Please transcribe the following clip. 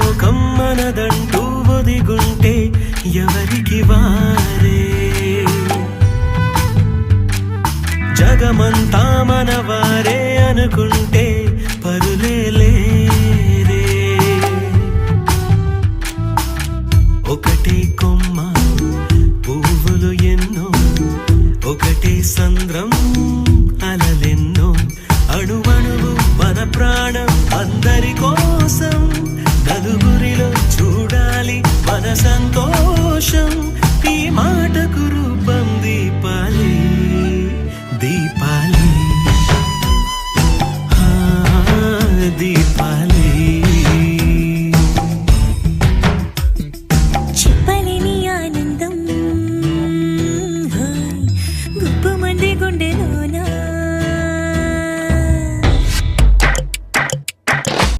లోకం మనదంటూ ఒదిగుంటే ఎవరికి వారే, జగమంతా మనవారే అనుకుంటే పరులే లేరే. ఒకటే కొమ్మ పువ్వులు ఎన్నో, ఒకటే సంద్రం అలలెన్నో, అణువణువు మన ప్రాణం అందరి కోసం, నలుగురిలో చూడాలి మన సంతోషం.